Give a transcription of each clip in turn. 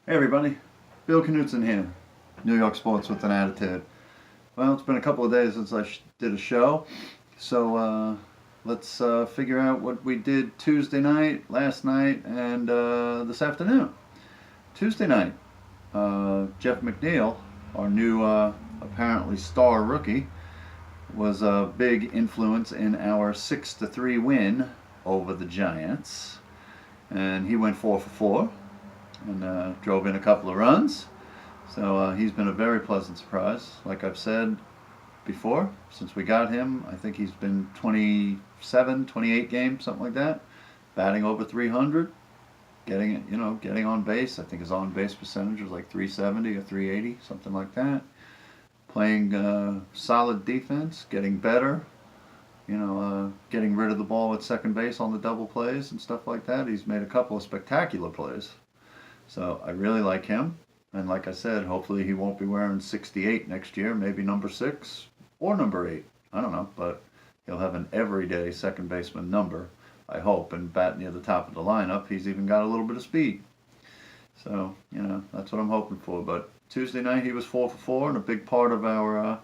Hey everybody, Bill Knutson here, New York Sports with an Attitude. Well, it's been a couple of days since I did a show, so let's figure out what we did Tuesday night, last night, and this afternoon. Tuesday night, Jeff McNeil, our new apparently star rookie, was a big influence in our 6-3 win over the Giants, and he went 4 for 4 and drove in a couple of runs. So he's been a very pleasant surprise. Like I've said before, since we got him, I think he's been 27, 28 games, something like that, batting over 300, getting on base. I think his on base percentage was like 370 or 380, something like that. Playing solid defense, getting better, getting rid of the ball at second base on the double plays and stuff like that. He's made a couple of spectacular plays. So I really like him. And like I said, hopefully he won't be wearing 68 next year, maybe number 6 or number 8. I don't know, but he'll have an everyday second baseman number, I hope, and bat near the top of the lineup. He's even got a little bit of speed. So, that's what I'm hoping for. But Tuesday night he was 4 for 4 and a big part of our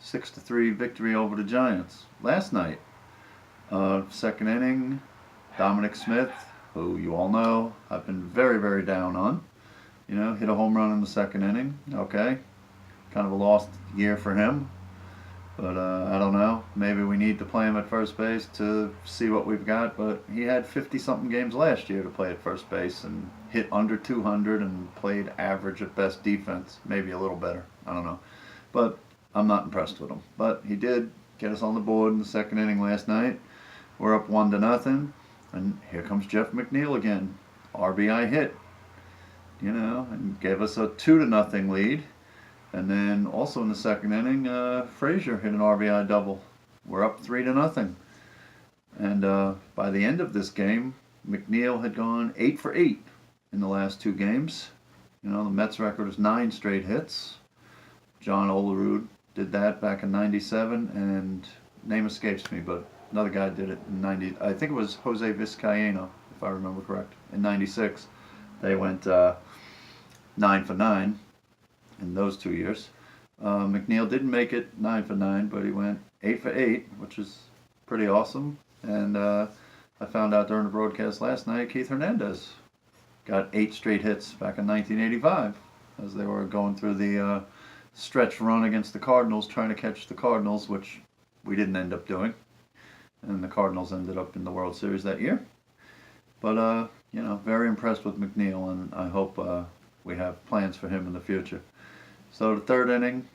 6-3 victory over the Giants. Last night, second inning, Dominic Smith, who you all know I've been very, very down on. Hit a home run in the second inning. Okay. Kind of a lost year for him. But I don't know. Maybe we need to play him at first base to see what we've got. But he had 50-something games last year to play at first base and hit under 200 and played average at best defense. Maybe a little better. I don't know. But I'm not impressed with him. But he did get us on the board in the second inning last night. We're up 1-0. And here comes Jeff McNeil again. RBI hit. And gave us a 2-0 lead. And then also in the second inning, Frazier hit an RBI double. We're up 3-0. And by the end of this game, McNeil had gone 8 for 8 in the last 2 games. The Mets record is 9 straight hits. John Olerud did that back in '97, and name escapes me, but another guy did it in '90. I think it was Jose Vizcaino, if I remember correct. In '96, they went 9 for 9 in those 2 years. McNeil didn't make it 9 for 9, but he went 8 for 8, which is pretty awesome. And I found out during the broadcast last night, Keith Hernandez got 8 straight hits back in 1985 as they were going through the stretch run against the Cardinals, trying to catch the Cardinals, which we didn't end up doing. And the Cardinals ended up in the World Series that year. But, very impressed with McNeil, and I hope we have plans for him in the future. So the third inning,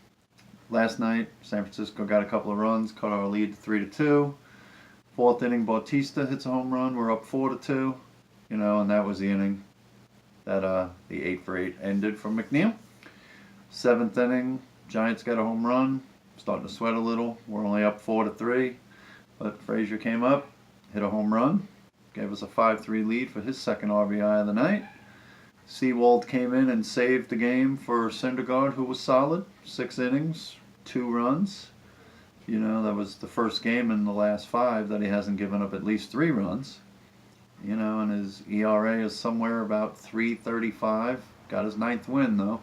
last night, San Francisco got a couple of runs, cut our lead to 3-2. Fourth inning, Bautista hits a home run. We're up 4-2, and that was the inning that the 8 for 8 ended from McNeil. Seventh inning, Giants got a home run, starting to sweat a little. We're only up 4-3, but Frazier came up, hit a home run, gave us a 5-3 lead for his second RBI of the night. Seawald came in and saved the game for Syndergaard, who was solid. 6 innings, 2 runs. That was the first game in the last 5 that he hasn't given up at least 3 runs. And his ERA is somewhere about 3.35. Got his 9th win, though.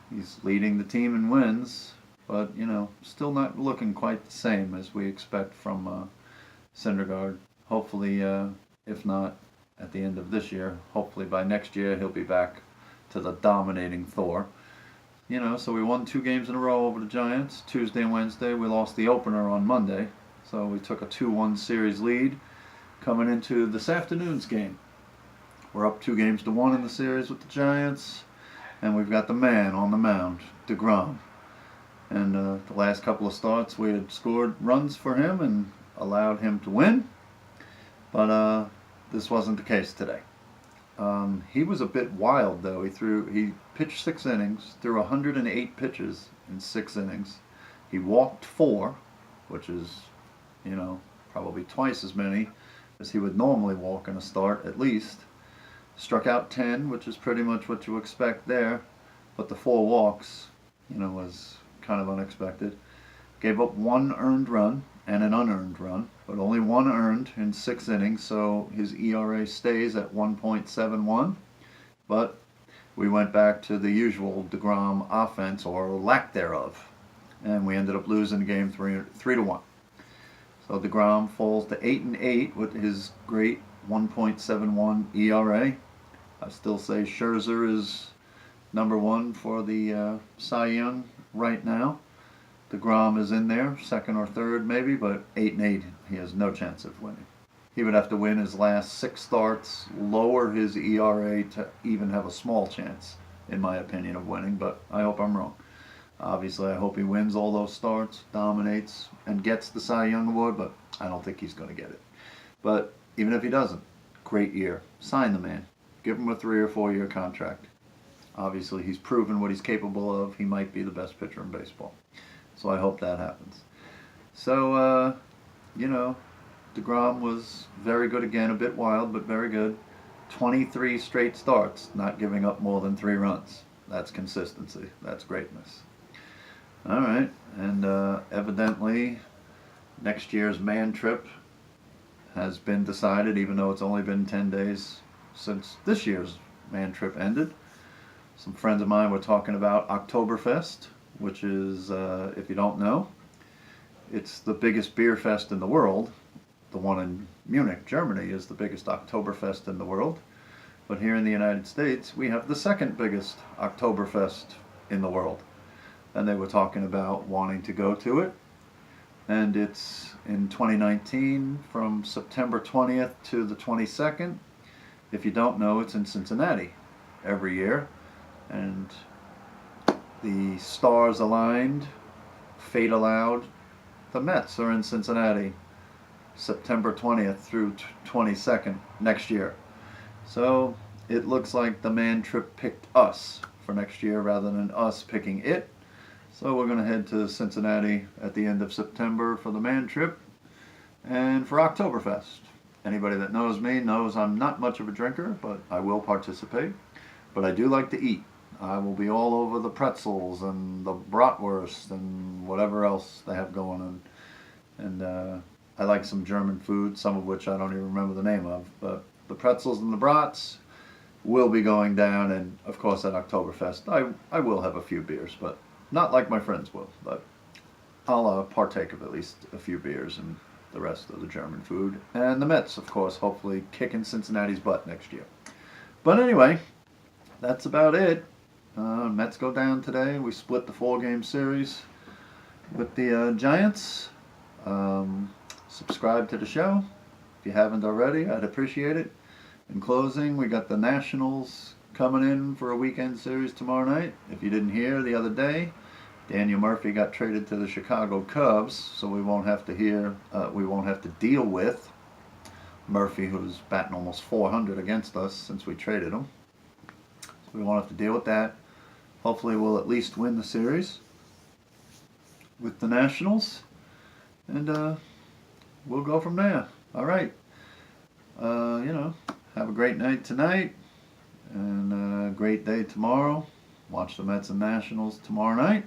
He's leading the team in wins, but, still not looking quite the same as we expect from Syndergaard. Hopefully, if not at the end of this year, hopefully by next year he'll be back to the dominating Thor. So we won 2 games in a row over the Giants, Tuesday and Wednesday. We lost the opener on Monday, so we took a 2-1 series lead coming into this afternoon's game. We're up 2-1 in the series with the Giants, and we've got the man on the mound, deGrom. And the last couple of starts, we had scored runs for him and allowed him to win. But this wasn't the case today. He was a bit wild, though. He pitched 6 innings, threw 108 pitches in 6 innings. He walked 4, which is, probably twice as many as he would normally walk in a start, at least. Struck out 10, which is pretty much what you expect there. But the 4 walks, was kind of unexpected. Gave up 1 earned run and an unearned run, but only 1 earned in 6 innings, so his ERA stays at 1.71. But we went back to the usual deGrom offense, or lack thereof, and we ended up losing the game 3-1. So deGrom falls to 8-8 with his great 1.71 ERA. I still say Scherzer is number one for the Cy Young right now. deGrom is in there, second or third maybe, but 8-8, he has no chance of winning. He would have to win his last 6 starts, lower his ERA to even have a small chance, in my opinion, of winning, but I hope I'm wrong. Obviously, I hope he wins all those starts, dominates, and gets the Cy Young Award, but I don't think he's going to get it. But even if he doesn't, great year. Sign the man. Give him a 3 or 4 year contract. Obviously, he's proven what he's capable of. He might be the best pitcher in baseball. So I hope that happens. So, deGrom was very good again, a bit wild, but very good. 23 straight starts, not giving up more than 3 runs. That's consistency. That's greatness. All right, and evidently next year's man trip has been decided, even though it's only been 10 days since this year's man trip ended. Some friends of mine were talking about Oktoberfest, which is, if you don't know, it's the biggest beer fest in the world. The one in Munich, Germany, is the biggest Oktoberfest in the world. But here in the United States, we have the second biggest Oktoberfest in the world. And they were talking about wanting to go to it. And it's in 2019 from September 20th to the 22nd. If you don't know, it's in Cincinnati every year. And the stars aligned, fate allowed. The Mets are in Cincinnati September 20th through 22nd next year. So it looks like the man trip picked us for next year rather than us picking it. So we're going to head to Cincinnati at the end of September for the man trip and for Oktoberfest. Anybody that knows me knows I'm not much of a drinker, but I will participate. But I do like to eat. I will be all over the pretzels and the bratwurst and whatever else they have going on. And I like some German food, some of which I don't even remember the name of. But the pretzels and the brats will be going down. And of course at Oktoberfest, I will have a few beers, but not like my friends will. But I'll partake of at least a few beers and the rest of the German food. And the Mets, of course, hopefully kicking Cincinnati's butt next year. But anyway, that's about it. Mets go down today. We split the 4-game series with the Giants. Subscribe to the show if you haven't already. I'd appreciate it. In closing, we got the Nationals coming in for a weekend series tomorrow night. If you didn't hear the other day, Daniel Murphy got traded to the Chicago Cubs, so we won't have to deal with Murphy, who's batting almost 400 against us since we traded him. So we won't have to deal with that. Hopefully we'll at least win the series with the Nationals, and we'll go from there. All right. Have a great night tonight and a great day tomorrow. Watch the Mets and Nationals tomorrow night.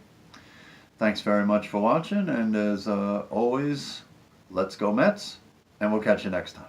Thanks very much for watching, and as always, let's go Mets, and we'll catch you next time.